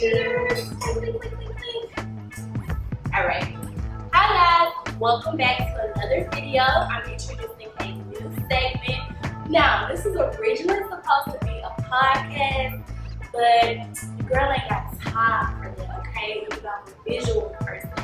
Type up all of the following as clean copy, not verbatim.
Alright. Hi guys, welcome back to another video. I'm introducing a new segment. Now, this is originally supposed to be a podcast, but the girl ain't got time for that, okay? Even though I'm a visual person.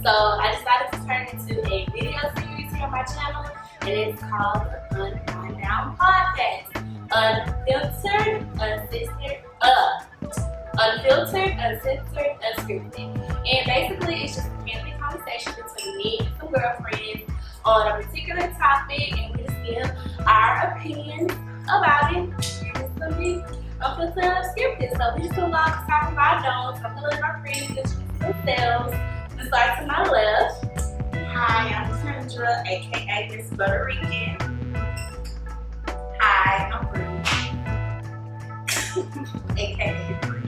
So I decided to turn it into a video series here on my channel, and it's called the UnwineDown podcast. Unfiltered, uncensored, unscripted. And basically it's just a friendly conversation between me and some girlfriends on a particular topic, and we just give our opinions about it. It's gonna be unfiltered, unscripted. So we just gonna talk about don'ts. I'm gonna let my friends introduce themselves. Let's start to my left. Hi, I'm Kendra, aka Miss Butterican. Hi, I'm Bree. aka Bree.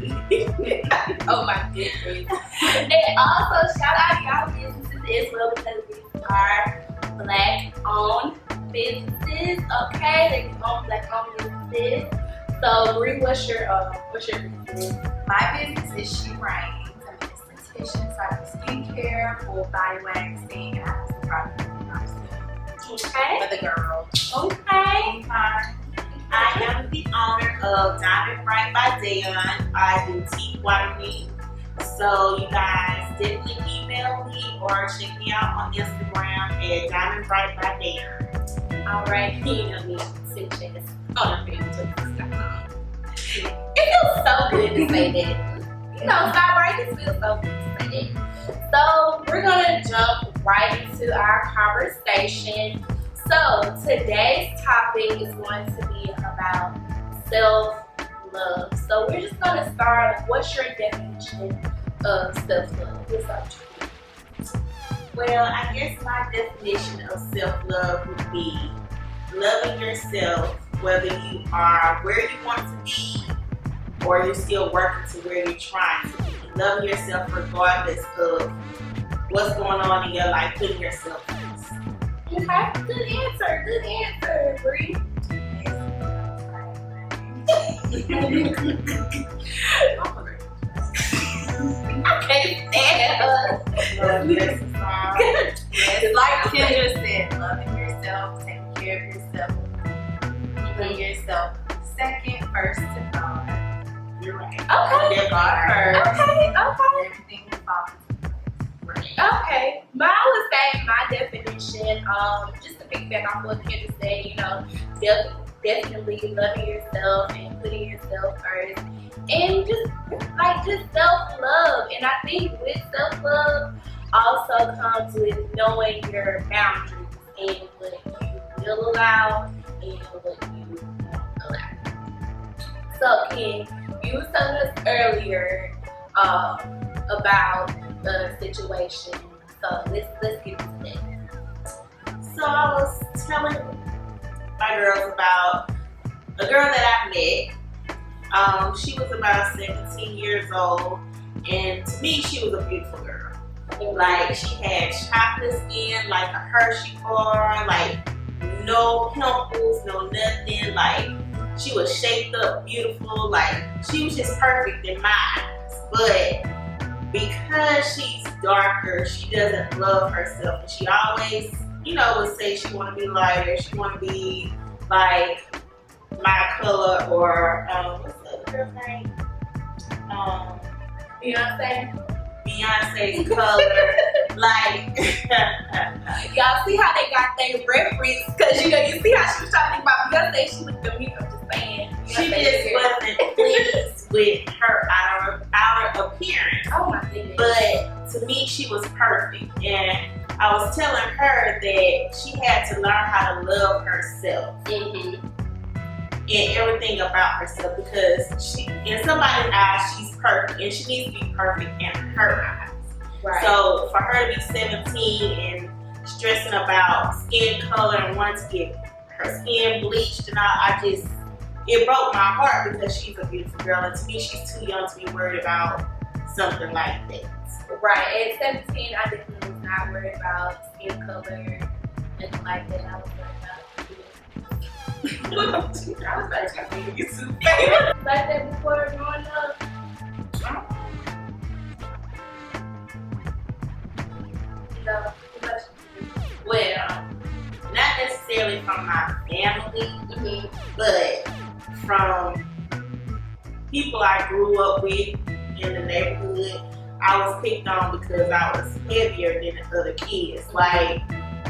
Oh my goodness. And also shout out y'all businesses as well, because these are black owned businesses, okay? They own black owned businesses. So Bree, what's your business? My business is She Rains. I'm an esthetician, so I do skincare, full body waxing, and I have some products Okay. for the girls. Okay. I am the owner of Diamond Bright by Dayon. I do teeth whitening. So you guys definitely email me or check me out on Instagram at Diamond Bright by Dayon. Alright, email me, Sanchez, on Ep1. It feels so good to say that. You know, stop right, it feels so good to say that. So we're gonna jump right into our conversation. So today's topic is going to be about self-love. So we're just going to start. What's your definition of self-love? What's up? Well, I guess my definition of self-love would be loving yourself, whether you are where you want to be or you're still working to where you're trying to be. Loving yourself regardless of what's going on in your life, putting yourself first. Okay, good answer, Bree. I can't stand her. Yes, like Kendra said, loving yourself, taking care of yourself, putting yourself second, first to God. You're right. Okay. Give God first. Okay. Everything will fall into place. Okay, but I would say my definition, just to piggyback off what Kendra said, you know, definitely loving yourself and putting yourself first, and just self-love. And I think with self-love also comes with knowing your boundaries and what you will allow and what you won't allow. So Ken, you were telling us earlier about the situation, so let's get into that. So I was telling my girls about a girl that I met. She was about 17 years old, and to me, she was a beautiful girl. Like, she had chocolate skin, like a Hershey bar, like no pimples, no nothing. Like, she was shaped up beautiful. Like, she was just perfect in my eyes. But because she's darker, she doesn't love herself, and she always, you know, would say she want to be lighter, she want to be like my color, or what's the other girl's name? Beyonce's color. Like, y'all see how they got their reference, because you know, you see how she was talking about Beyonce. She looked at me, I'm just saying. She just wasn't pleased with her outer appearance. Oh my goodness. But to me, she was perfect, and I was telling her that she had to learn how to love herself and everything about herself, because she, in somebody's eyes, she's perfect, and she needs to be perfect in her eyes. Right. So for her to be 17 and stressing about skin color and wanting to get her skin bleached and all, it broke my heart, because she's a beautiful girl, and to me, she's too young to be worried about something like that. Right. At 17, I definitely was not worried about skin color, nothing like that. I was worried about I was about to get too like that before growing up. So, Well, not necessarily from my family, mm-hmm. but from people I grew up with in the neighborhood. I was picked on because I was heavier than the other kids. Like,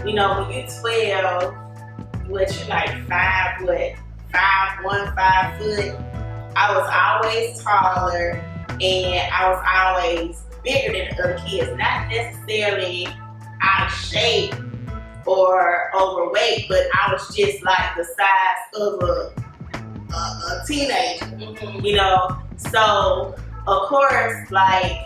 you know, when you're 12, what you like 5'1", 5 foot. I was always taller and I was always bigger than the other kids. Not necessarily out of shape or overweight, but I was just like the size of a teenager, Mm-hmm. you know. So of course, like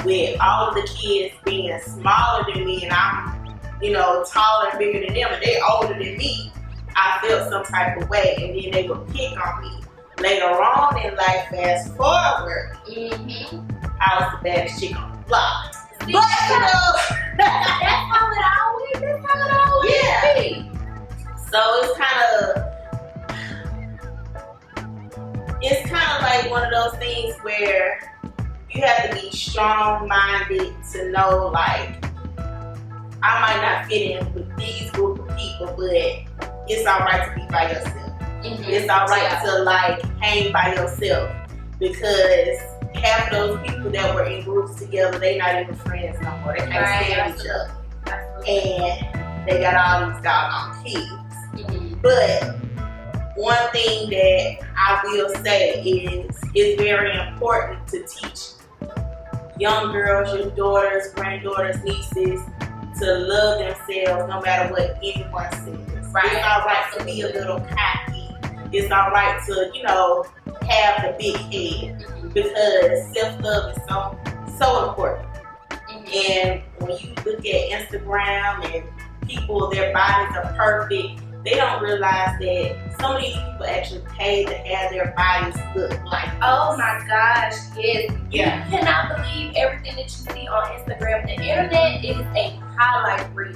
with all of the kids being smaller than me and I'm, you know, taller and bigger than them and they're older than me, I felt some type of way and then they would pick on me. Later on in life, fast forward, Mm-hmm. I was the baddest chick on the block. See, But you know, that's how it always Yeah. be. so it's kind of like one of those things where you have to be strong-minded to know, like, I might not fit in with these group of people, but it's all right to be by yourself. Mm-hmm. It's all right Yeah. to like hang by yourself, because half of those people that were in groups together, they not even friends no more. They can't stand each other, and they got all these doggone kids. Mm-hmm. But one thing that I will say is it's very important to teach young girls, your daughters, granddaughters, nieces, to love themselves no matter what anyone says. Right. It's all right to be a little cocky. It's all right to, you know, have the big head, Mm-hmm. because self-love is so important. Mm-hmm. And when you look at Instagram and people, their bodies are perfect, they don't realize that some of these people actually pay to have their bodies look like this. Oh my gosh, yes. Yeah. You cannot believe everything that you see on Instagram. The internet is a highlight reel.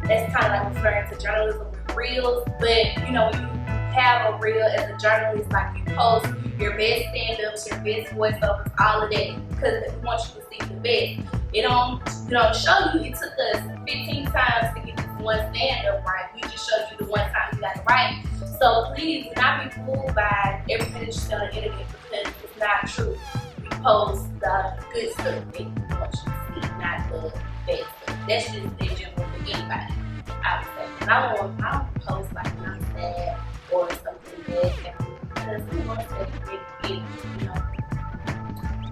That's kind of like referring to journalism with reels, but you know, when you have a reel as a journalist, like you post your best stand-ups, your best voiceovers, all of that, because we want you to see the best. It don't show you. It took us 15 times to get this one stand-up right. We just showed you the one time you got it right. So please do not be fooled by everything that you see on the internet, because it's not true. We post the good stuff that we want you to see, not the bad stuff. That's just in general for anybody, I would say. And I don't post like when I'm sad or something bad happening, because who wants to really big, you know.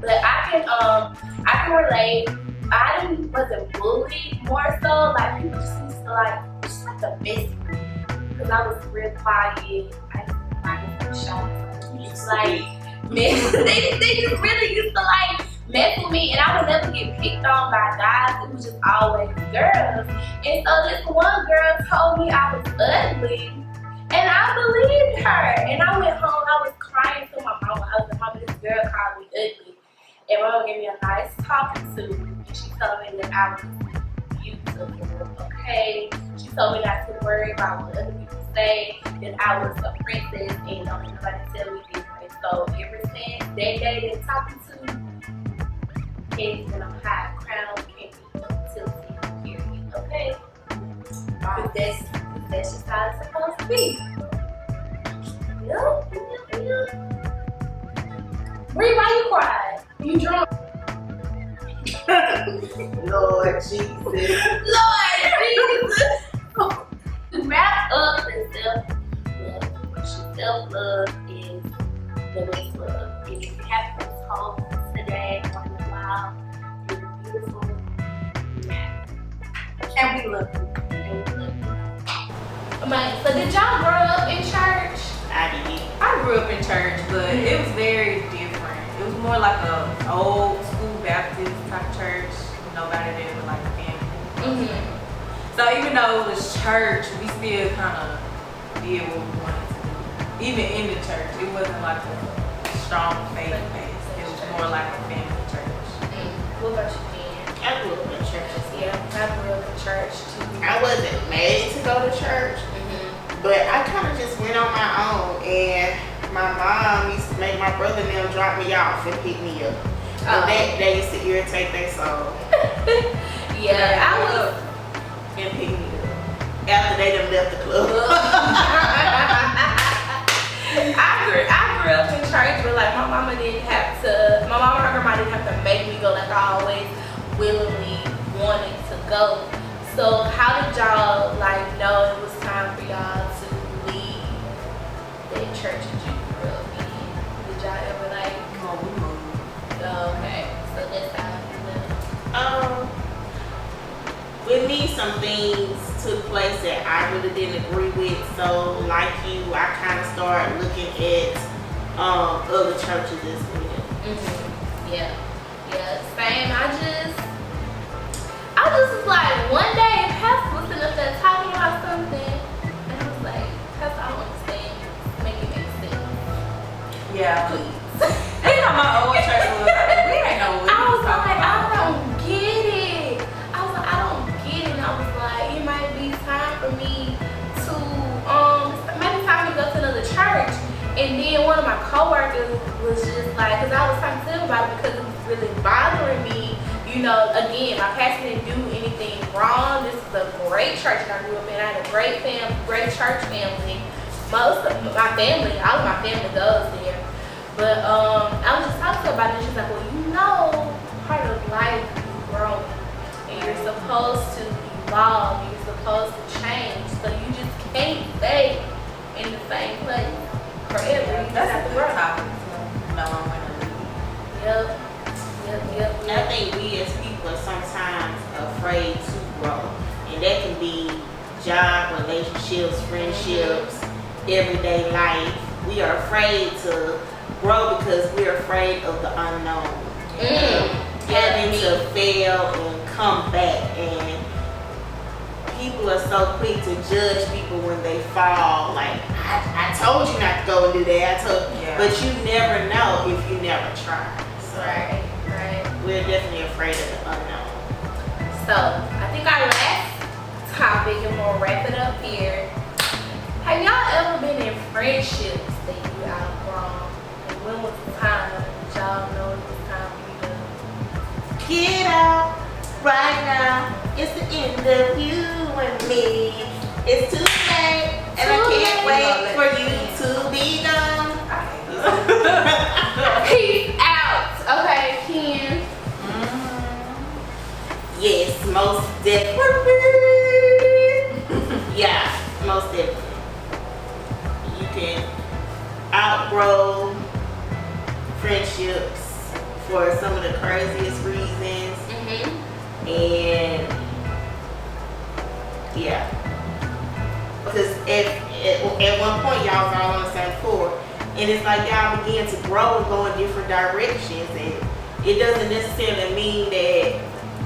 But I can relate. I wasn't bullied, more so like people just used to like, just like the best friend, because I was real quiet. I used to be quiet in the show. Like, man, they just really used to like mess with me, and I would never get picked on by guys. It was just always girls. And so this one girl told me I was ugly, and I believed her. And I went home, I was crying to my mama. I was like, "Mama, this girl called me ugly." And my mama gave me a nice talking to, and she told me that I was beautiful, okay? She told me not to worry about what other people say, that I was a princess, and don't let nobody tell me different. So ever since that day that talking to, is when I'm high, crown can't be tilted, period, okay? Because that's just how it's supposed to be. Yep. Bree, why you cried? You drunk? Lord Jesus. Lord Jesus. Wrap up in self-love. Self-love is the best love. And if you have those homes today, once in a while, you're beautiful, you matter. And we love you. And we love you. So did y'all grow up in church? I did. I grew up in church, but it was very different. It was more like a old school Baptist type church. Nobody there but like a family. Mm-hmm. So even though it was church, we still kind of did what we wanted to do. Even in the church, it wasn't like a strong faith base. It was more like a family church. What about you, Jen? I grew up in churches. Yeah, I grew up in church too. I wasn't made to go to church, but I kind of just went on my own, and my mom used to make my brother and them drop me off and pick me up. And that used to irritate their soul. Yeah, I was. And pick me up after they done left the club. I grew up in church, but like my mama and her grandma didn't have to make me go. Like I always willingly wanted to go. So how did y'all like know it was time for y'all to leave that church that you grew up in? Did y'all ever like? Oh, we moved. Oh, okay, so that's how you lived. With me, some things took place that I really didn't agree with. So, like you, I kind of started looking at other churches as well. Yeah, same. I just was like, one day, Pastor was sitting up there talking about something, and I was like, Pastor, I don't understand. Make it make sense. Yeah. Please. That's how my old church was. We ain't know what I we was talking like, I about. don't get it. I was like, I don't get it. And I was like, it might be time for me to, maybe time to go to another church. And then one of my coworkers was just like, because I was talking to him about it because it was really bothering me. You know, again, my pastor didn't do anything wrong. This is a great church that I grew up in. I had a great family, great church family. Most of my family, all of my family goes there. But I was just talking to her about it. She's like, well, you know, part of life is growing. And you're supposed to evolve. You're supposed to change. So you just can't stay in the same place forever. You just That's have a to good grow. topic. No, I'm gonna leave. Yep. I think we as people are sometimes afraid to grow. And that can be job, relationships, friendships, everyday life. We are afraid to grow because we're afraid of the unknown. Having to fail and come back. And people are so quick to judge people when they fall. Like, I told you not to go and do that. But you never know if you never try. So Right. we're definitely afraid of the unknown. So, I think our last topic, and we'll wrap it up here. Have y'all ever been in friendships that you outgrown? And when was the time that y'all know it was time for you to Get out right now. It's the end of you and me. It's too late, and I can't wait for you to be gone. peace out? Okay, Ken. Yes, most definitely. Yeah, most definitely. You can outgrow friendships for some of the craziest reasons. And yeah, because at one point y'all was all on the same floor, and it's like y'all begin to grow and go in different directions, and it doesn't necessarily mean that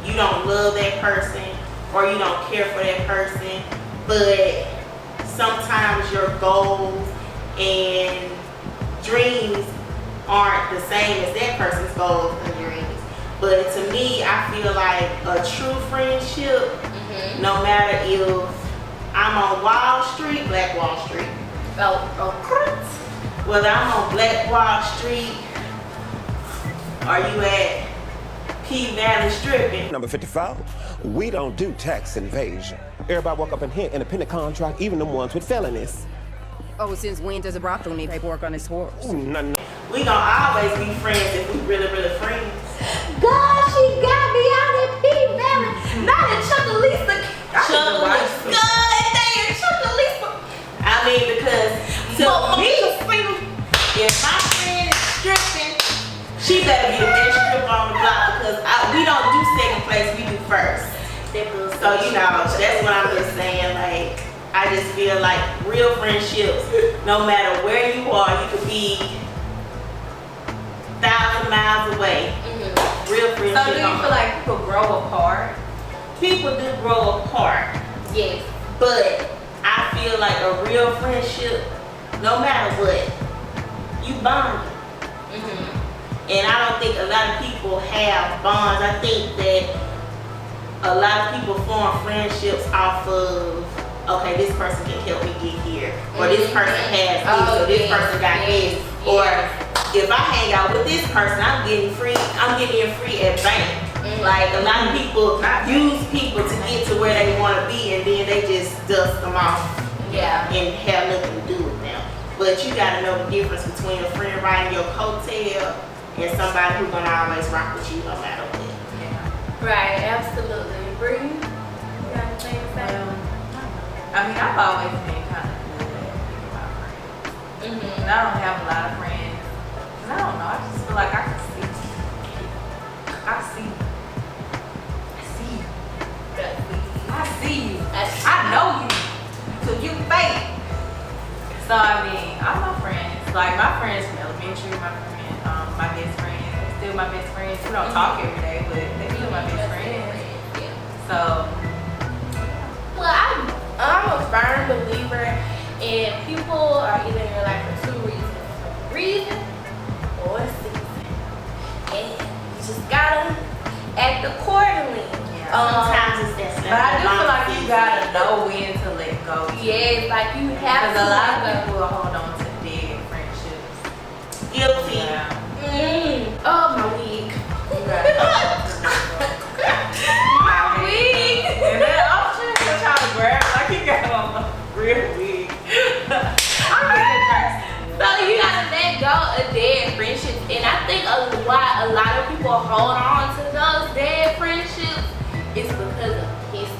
you don't love that person or you don't care for that person, but sometimes your goals and dreams aren't the same as that person's goals and dreams. But to me, I feel like a true friendship, no matter if I'm on Wall Street, Black Wall Street, whether I'm on Black Wall Street or you at P Valley stripping. Number 55, we don't do tax invasion. Everybody walk up in here, independent contract, even the ones with felonies. Oh, since when does a brothel need paperwork on his horse? Ooh, no. We gonna always be friends if we really, really friends. God, she got me out at P Valley. Not in Chuckalisa. Chuckalisa. I mean, because to me, if my friend is stripping, she better be the best stripper on the block, because we don't do second place, we do first. So, you know, that's what I'm just saying. Like, I just feel like real friendships, no matter where you are, you could be 1,000 miles away. Real friendships. So do you feel like people grow apart? People do grow apart. Yes. But I feel like a real friendship, no matter what, you bond. And I don't think a lot of people have bonds. I think that a lot of people form friendships off of, okay, this person can help me get here, or this person has this, or this person got this, or if I hang out with this person, I'm getting in free at bank. Like a lot of people use people to get to where they want to be, and then they just dust them off. Yeah. And have nothing to do with them. But you gotta know the difference between a friend riding your coattail and somebody who's gonna always rock with you no matter what. Yeah. Right, absolutely. Bree, you got anything to say? I mean, I've always been kind of good at picking my friends. And I don't have a lot of friends. And I don't know, I just feel like I can see. I see you. I know you. So you fake. So I mean, all my friends, like my friends from elementary, my best friends, they're still my best friends. We don't talk every day, but they're still my best friends. So, well, I'm a firm believer in people are either in your life for two reasons: a reason or a season, and you just gotta act accordingly. Sometimes it's that. But I do feel like you gotta know when to let go. Yeah, like you have to. Because a lot of people will hold on to dead friendships. Guilty. Yeah. Oh, my wig. My wig. And then I'm just trying to grab like you got on a real wig. I'm getting a So you gotta let go of dead friendships, and I think why a lot of people hold on to those dead friendships is because of history.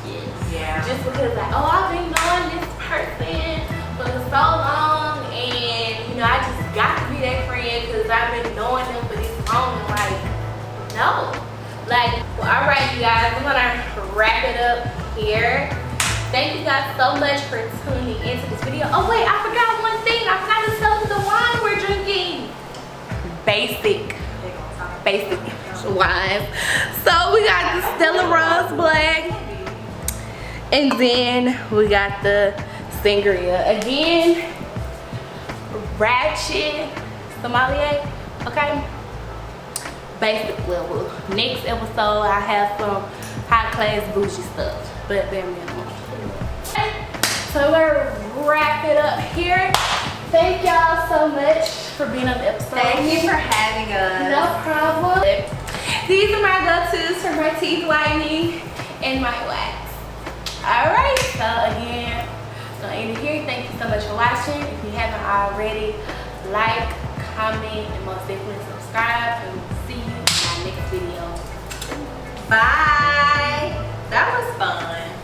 Yes. Yeah. Just because like, oh, I've been knowing this person for so long, and you know, I just got to be that friend because I've been knowing them for this long. And like, no. Like, well, all right, you guys, I'm gonna wrap it up here. Thank you guys so much for tuning into this video. Oh wait, I forgot one thing. I forgot to tell you the wine we're drinking. Basic wine. So we got the Stella Rose Black, and then we got the Sangria. Again, ratchet sommelier. Okay. Basic level. Next episode, I have some high class bougie stuff, but they're minimal. So we're wrap it up here. Thank y'all so much for being on the episode. Thank you for having us. No problem. These are my go-tos for my teeth whitening and my wax. Alright, so again, gonna end it here. Thank you so much for watching. If you haven't already, like, comment, and most definitely subscribe. And we'll see you in my next video. Bye. That was fun.